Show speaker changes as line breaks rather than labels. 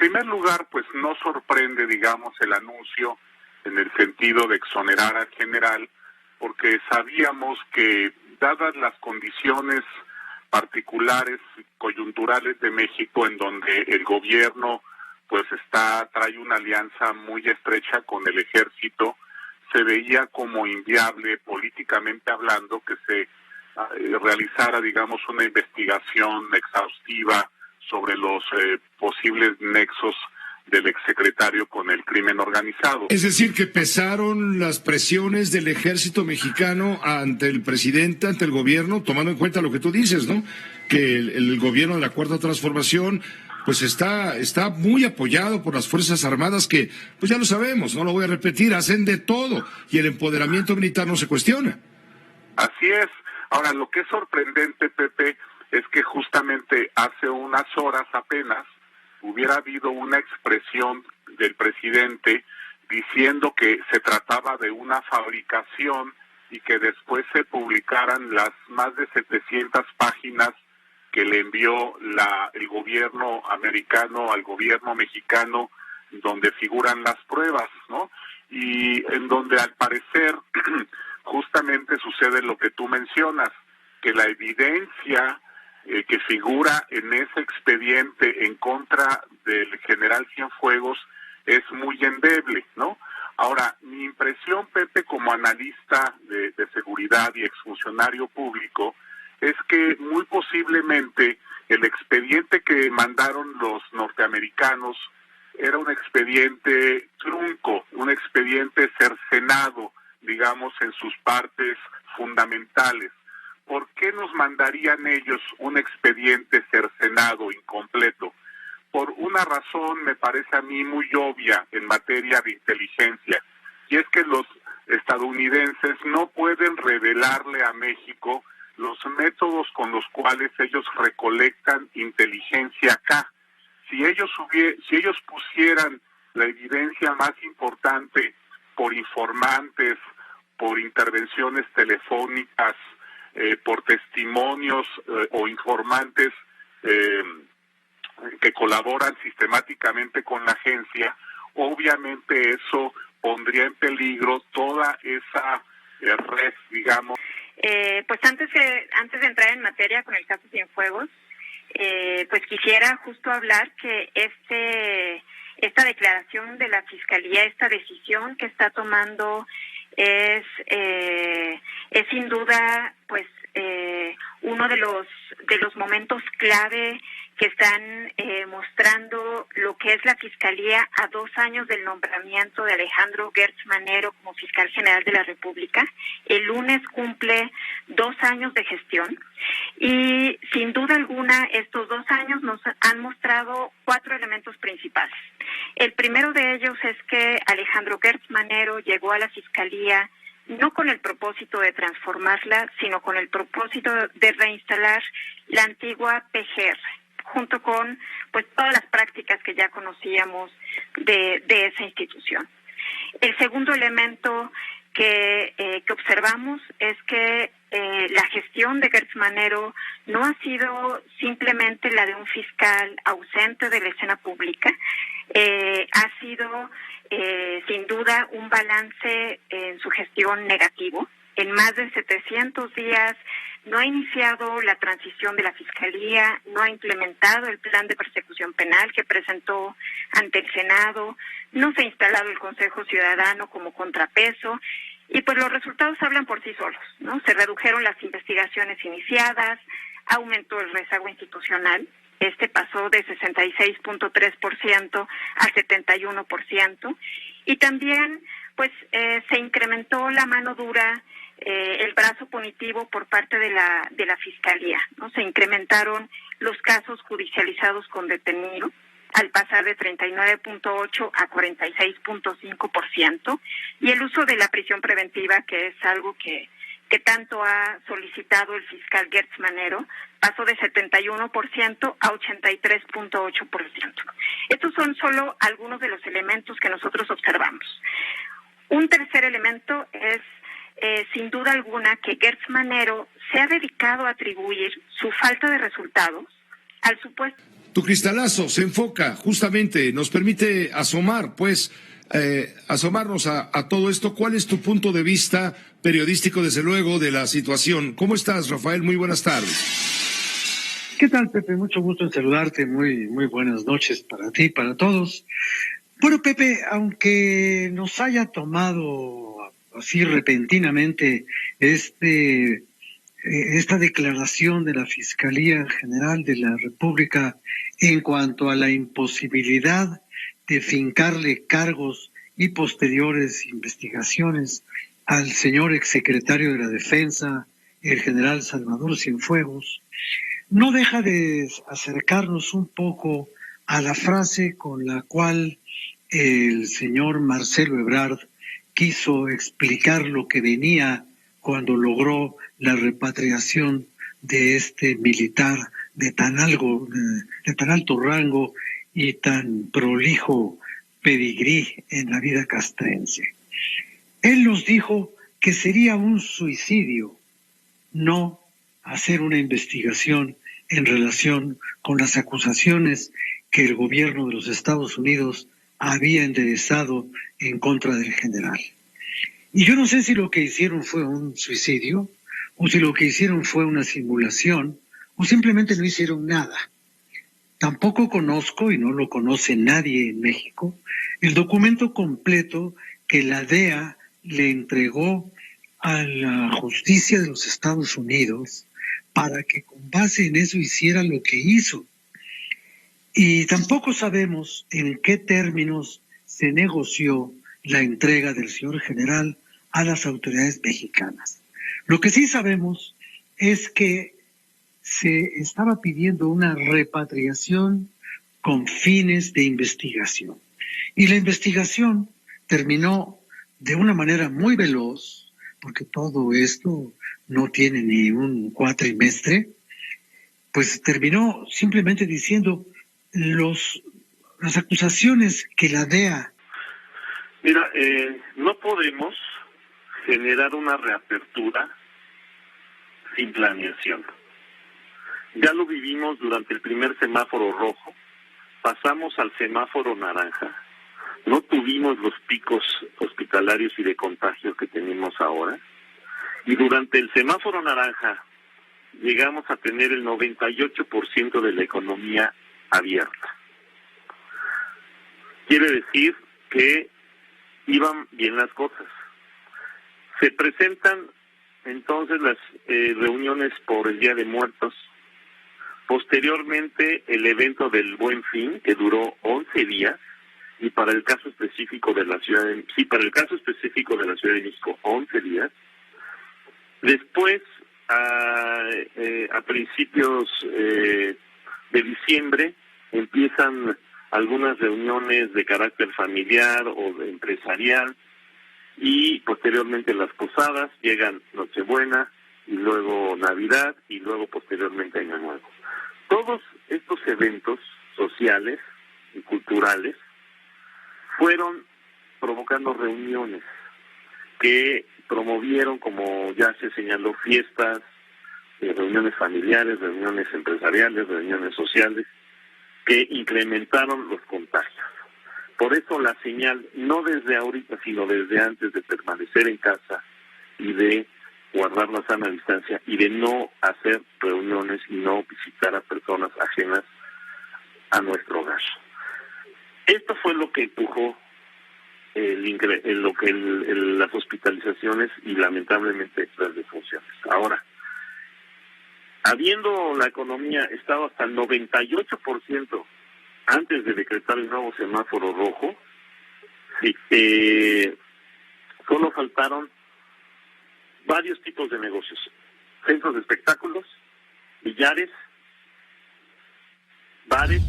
primer lugar, pues no sorprende, digamos, el anuncio en el sentido de exonerar al general, porque sabíamos que, dadas las condiciones particulares, coyunturales de México, en donde el gobierno pues trae una alianza muy estrecha con el ejército, se veía como inviable políticamente hablando que se realizara, digamos, una investigación exhaustiva sobre los posibles nexos del exsecretario con el crimen organizado.
Es decir, que pesaron las presiones del ejército mexicano ante el presidente, ante el gobierno, tomando en cuenta lo que tú dices, ¿no? Que el gobierno de la Cuarta Transformación pues está muy apoyado por las Fuerzas Armadas que, pues ya lo sabemos, no lo voy a repetir, hacen de todo y el empoderamiento militar no se cuestiona.
Así es. Ahora, lo que es sorprendente, Pepe, es que justamente hace unas horas apenas hubiera habido una expresión del presidente diciendo que se trataba de una fabricación y que después se publicaran las más de 700 páginas que le envió el gobierno americano al gobierno mexicano, donde figuran las pruebas, ¿no? Y en donde al parecer justamente sucede lo que tú mencionas, que la evidencia que figura en ese expediente en contra del general Cienfuegos es muy endeble, ¿no? Ahora, mi impresión, Pepe, como analista de seguridad y exfuncionario público, es que muy posiblemente el expediente que mandaron los norteamericanos era un expediente trunco, un expediente cercenado, digamos, en sus partes fundamentales. ¿Por qué nos mandarían ellos un expediente cercenado, incompleto? Por una razón, me parece a mí muy obvia en materia de inteligencia, y es que los estadounidenses no pueden revelarle a México los métodos con los cuales ellos recolectan inteligencia acá. Si ellos pusieran la evidencia más importante por informantes, por intervenciones telefónicas, por testimonios o informantes que colaboran sistemáticamente con la agencia, obviamente eso pondría en peligro toda esa red, digamos.
Pues antes de entrar en materia con el caso Cienfuegos, pues quisiera justo hablar que esta declaración de la Fiscalía, esta decisión que está tomando es sin duda pues uno de los momentos clave que están mostrando lo que es la Fiscalía a 2 años del nombramiento de Alejandro Gertz Manero como fiscal general de la República. El lunes cumple 2 años de gestión y sin duda alguna estos 2 años nos han mostrado 4 elementos principales. El primero de ellos es que Alejandro Gertz Manero llegó a la Fiscalía no con el propósito de transformarla, sino con el propósito de reinstalar la antigua PGR, junto con pues todas las prácticas que ya conocíamos de esa institución. El segundo elemento que observamos es que la gestión de Gertz Manero no ha sido simplemente la de un fiscal ausente de la escena pública, ha sido sin duda un balance en su gestión negativo. En más de 700 días no ha iniciado la transición de la Fiscalía, no ha implementado el plan de persecución penal que presentó ante el Senado, no se ha instalado el Consejo Ciudadano como contrapeso y pues los resultados hablan por sí solos, ¿no? Se redujeron las investigaciones iniciadas, aumentó el rezago institucional, pasó de 66.3% a 71%, y también pues se incrementó la mano dura, el brazo punitivo por parte de la Fiscalía, ¿no? Se incrementaron los casos judicializados con detenido al pasar de 39.8 a 46.5%, y el uso de la prisión preventiva, que es algo que tanto ha solicitado el fiscal Gertz Manero, pasó de 71% a 83.8%. Estos son solo algunos de los elementos que nosotros observamos. Un tercer elemento es, sin duda alguna, que Gertz Manero se ha dedicado a atribuir su falta de resultados al supuesto
Tu cristalazo se enfoca, justamente, nos permite asomar, pues, asomarnos a todo esto. ¿Cuál es tu punto de vista periodístico, desde luego, de la situación? ¿Cómo estás, Rafael? Muy buenas tardes.
¿Qué tal, Pepe? Mucho gusto en saludarte. Muy buenas noches para ti, para todos. Bueno, Pepe, aunque nos haya tomado así repentinamente esta declaración de la Fiscalía General de la República en cuanto a la imposibilidad de fincarle cargos y posteriores investigaciones al señor exsecretario de la Defensa, el general Salvador Cienfuegos, no deja de acercarnos un poco a la frase con la cual el señor Marcelo Ebrard quiso explicar lo que venía cuando logró la repatriación de este militar de tan alto rango y tan prolijo pedigrí en la vida castrense. Él nos dijo que sería un suicidio no hacer una investigación en relación con las acusaciones que el gobierno de los Estados Unidos había enderezado en contra del general. Y yo no sé si lo que hicieron fue un suicidio, o si lo que hicieron fue una simulación, o simplemente no hicieron nada. Tampoco conozco, y no lo conoce nadie en México, el documento completo que la DEA le entregó a la justicia de los Estados Unidos para que con base en eso hiciera lo que hizo. Y tampoco sabemos en qué términos se negoció la entrega del señor general a las autoridades mexicanas. Lo que sí sabemos es que se estaba pidiendo una repatriación con fines de investigación. Y la investigación terminó de una manera muy veloz, porque todo esto no tiene ni un cuatrimestre, pues terminó simplemente diciendo las acusaciones que la DEA...
Mira, no podemos generar una reapertura sin planeación. Ya lo vivimos durante el primer semáforo rojo, pasamos al semáforo naranja, no tuvimos los picos hospitalarios y de contagio que tenemos ahora, y durante el semáforo naranja llegamos a tener el 98% de la economía abierta. Quiere decir que iban bien las cosas. Se presentan entonces las reuniones por el Día de Muertos, posteriormente el evento del Buen Fin, que duró 11 días, y para el caso específico de la Ciudad de México 11 días. Después, a principios de diciembre, empiezan algunas reuniones de carácter familiar o empresarial, y posteriormente las posadas, llegan Nochebuena, y luego Navidad, y luego posteriormente Año Nuevo. Todos estos eventos sociales y culturales fueron provocando reuniones que promovieron, como ya se señaló, fiestas, reuniones familiares, reuniones empresariales, reuniones sociales, que incrementaron los contagios. Por eso la señal, no desde ahorita, sino desde antes, de permanecer en casa y de guardar la sana distancia y de no hacer reuniones y no visitar a personas ajenas a nuestro hogar. Esto fue lo que empujó las hospitalizaciones y lamentablemente las defunciones. Ahora, habiendo la economía estado hasta el 98% antes de decretar el nuevo semáforo rojo, solo faltaron varios tipos de negocios: centros de espectáculos, billares, bares